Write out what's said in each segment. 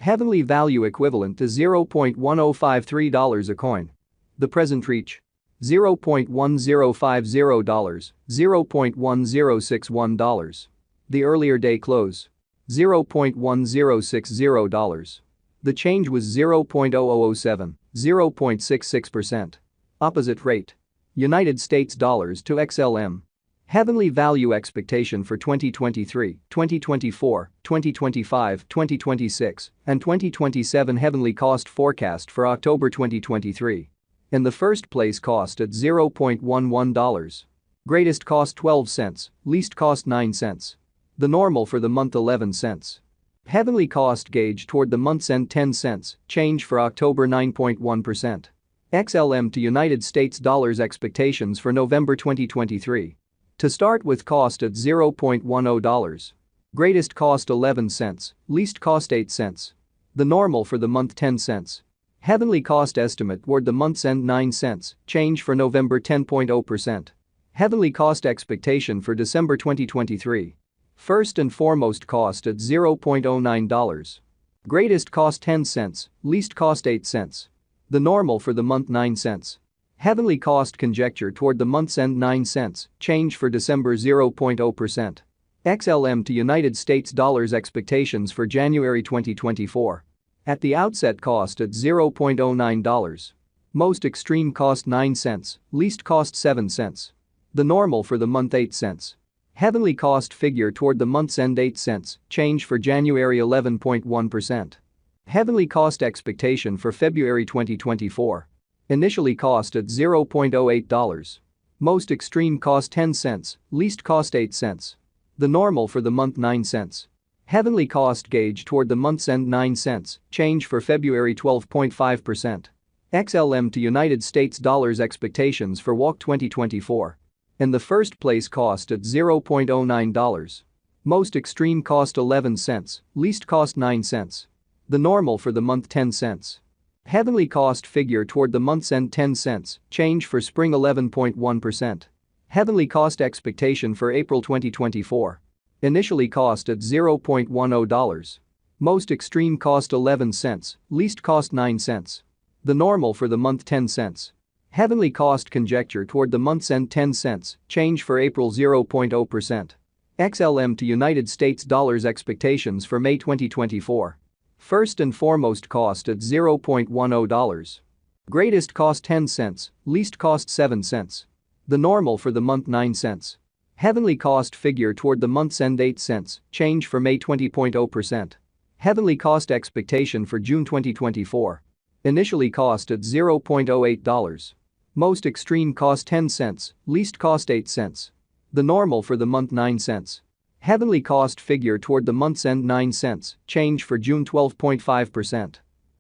Heavenly value equivalent to $0.1053 a coin. The present reach. $0.1050, $0.1061. The earlier day close. $0.1060. The change was 0.0007, 0.66%. Opposite rate. United States dollars to XLM. Heavenly value expectation for 2023, 2024, 2025, 2026, and 2027. Heavenly cost forecast for October 2023. In the first place, cost at $0.11. Greatest cost 12 cents, least cost 9 cents. The normal for the month 11 cents. Heavenly cost gauge toward the month's end 10 cents, change for October 9.1%. XLM to United States dollars expectations for November 2023. To start with, cost at $0.10. Greatest cost 11 cents, least cost 8 cents. The normal for the month 10 cents. Heavenly cost estimate toward the month's end 9 cents, change for November 10.0%. Heavenly cost expectation for December 2023. First and foremost, cost at $0.09. Greatest cost 10 cents, least cost 8 cents. The normal for the month 9 cents. Heavenly cost conjecture toward the month's end 9 cents, change for December 0.0%. XLM to United States dollars expectations for January 2024. At the outset, cost at $0.09. Most extreme cost 9 cents, least cost 7 cents. The normal for the month 8 cents. Heavenly cost figure toward the month's end 8 cents, change for January 11.1%. Heavenly cost expectation for February 2024. Initially cost at $0.08. Most extreme cost 10 cents, least cost 8 cents. The normal for the month 9 cents. Heavenly cost gauge toward the month's end 9 cents, change for February 12.5%. XLM to United States dollars expectations for WOC 2024. In the first place, cost at $0.09. Most extreme cost 11 cents, least cost 9 cents. The normal for the month 10 cents. Heavenly cost figure toward the month's end 10 cents, change for spring 11.1%. Heavenly cost expectation for April 2024. Initially cost at $0.10. Most extreme cost 11 cents, least cost 9 cents. The normal for the month 10 cents. Heavenly cost conjecture toward the month's end 10 cents, change for April 0.0%. XLM to United States dollars expectations for May 2024. First and foremost, cost at $0.10. Greatest cost 10 cents, least cost 7 cents. The normal for the month 9 cents. Heavenly cost figure toward the month's end 8 cents, change for May 20.0%. Heavenly cost expectation for June 2024. Initially cost at $0.08. Most extreme cost 10 cents, least cost 8 cents. The normal for the month 9 cents. Heavenly cost figure toward the month's end 9 cents, change for June 12.5%.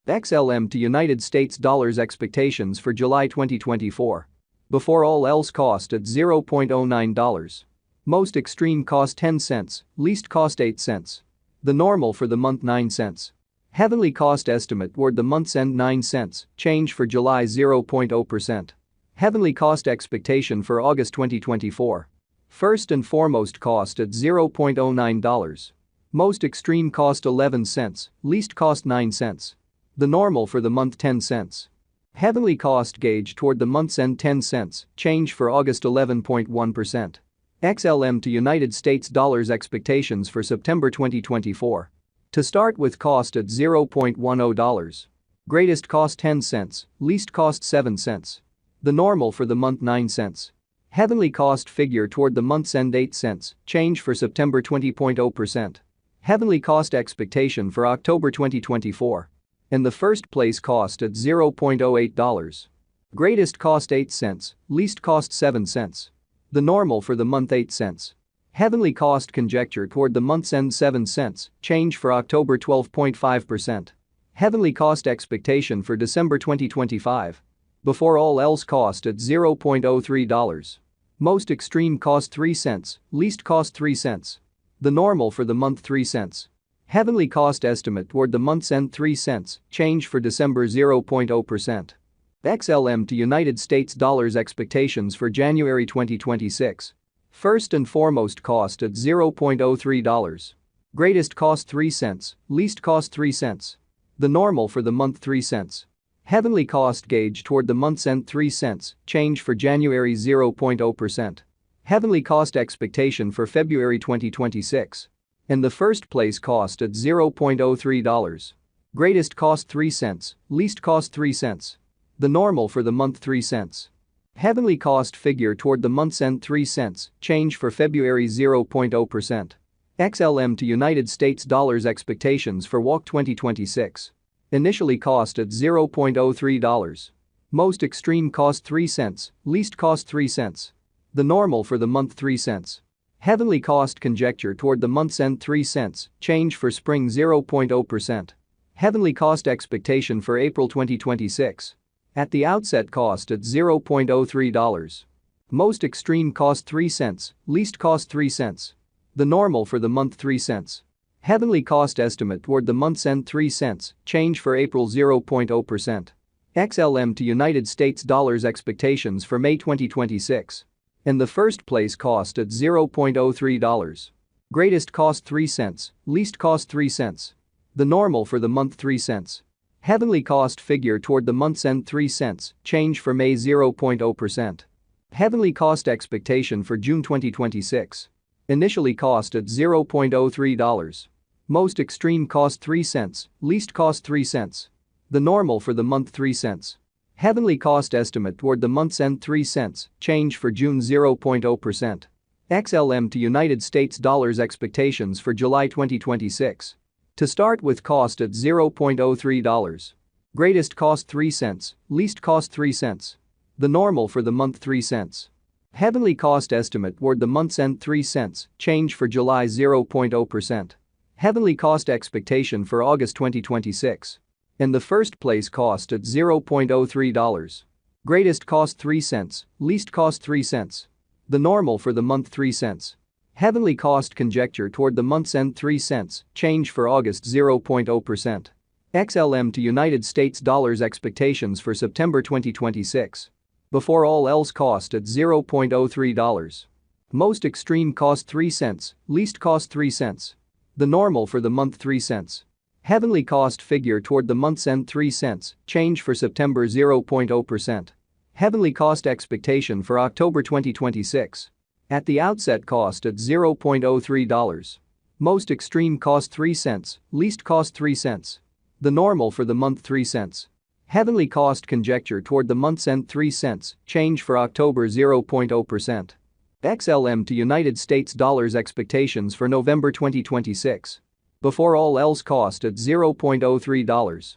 XLM to United States dollars expectations for July 2024. Before all else, cost at $0.09. Most extreme cost 10 cents, least cost 8 cents. The normal for the month 9 cents. Heavenly cost estimate toward the month's end 9 cents, change for July 0.0%. Heavenly cost expectation for August 2024. First and foremost, cost at $0.09. Most extreme cost 11 cents, least cost 9 cents. The normal for the month 10 cents. Heavenly cost gauge toward the month's end 10 cents, change for August 11.1%. XLM to United States dollars expectations for September 2024. To start with, cost at $0.10. Greatest cost 10 cents, least cost 7 cents. The normal for the month 9 cents. Heavenly cost figure toward the month's end 8 cents, change for September 20.0%. Heavenly cost expectation for October 2024. In the first place, cost at $0.08. Greatest cost 8 cents, least cost 7 cents. The normal for the month 8 cents. Heavenly cost conjecture toward the month's end 7 cents, change for October 12.5%. Heavenly cost expectation for December 2025. Before all else, cost at $0.03. Most extreme cost 3 cents, least cost 3 cents. The normal for the month 3 cents. Heavenly cost estimate toward the month's end 3 cents, change for December 0.0%. XLM to United States dollars expectations for January 2026. First and foremost, cost at $0.03. Greatest cost 3 cents, least cost 3 cents. The normal for the month 3 cents. Heavenly cost gauge toward the month's end 3 cents, change for January 0.0%. Heavenly cost expectation for February 2026. In the first place cost at $0.03. Greatest cost 3 cents, least cost 3 cents. The normal for the month 3 cents. Heavenly cost figure toward the month's end 3 cents, change for February 0.0%. XLM to United States dollars expectations for WAC 2026. Initially cost at $0.03. Most extreme cost 3 cents, least cost 3 cents. The normal for the month 3 cents. Heavenly cost conjecture toward the month's end 3 cents, change for spring 0.0%. Heavenly cost expectation for April 2026. At the outset cost at $0.03. Most extreme cost 3 cents, least cost 3 cents. The normal for the month 3 cents. Heavenly cost estimate toward the month's end 3 cents, change for April 0.0%. XLM to United States dollars expectations for May 2026. In the first place cost at $0.03. Greatest cost 3 cents, least cost 3 cents. The normal for the month 3 cents. Heavenly cost figure toward the month's end 3 cents, change for May 0.0%. Heavenly cost expectation for June 2026. Initially cost at $0.03. Most extreme cost 3 cents, least cost 3 cents. The normal for the month 3 cents. Heavenly cost estimate toward the month's end 3 cents, change for June 0.0%. XLM to United States dollars expectations for July 2026. To start with cost at $0.03. Greatest cost 3 cents, least cost 3 cents. The normal for the month 3 cents. Heavenly cost estimate toward the month's end 3 cents, change for July 0.0%. Heavenly cost expectation for August 2026. In the first place cost at $0.03. Greatest cost 3 cents, least cost 3 cents. The normal for the month 3 cents. Heavenly cost conjecture toward the month's end 3 cents, change for August 0.0%. XLM to United States dollars expectations for September 2026. Before all else cost at $0.03. Most extreme cost 3 cents, least cost 3 cents. The normal for the month 3 cents. Heavenly cost figure toward the month's end 3 cents, change for September 0.0%. Heavenly cost expectation for October 2026. At the outset cost at $0.03. Most extreme cost 3 cents, least cost 3 cents. The normal for the month 3 cents. Heavenly cost conjecture toward the month's end 3 cents, change for October 0.0%. XLM to United States dollars expectations for November 2026. Before all else cost at $0.03.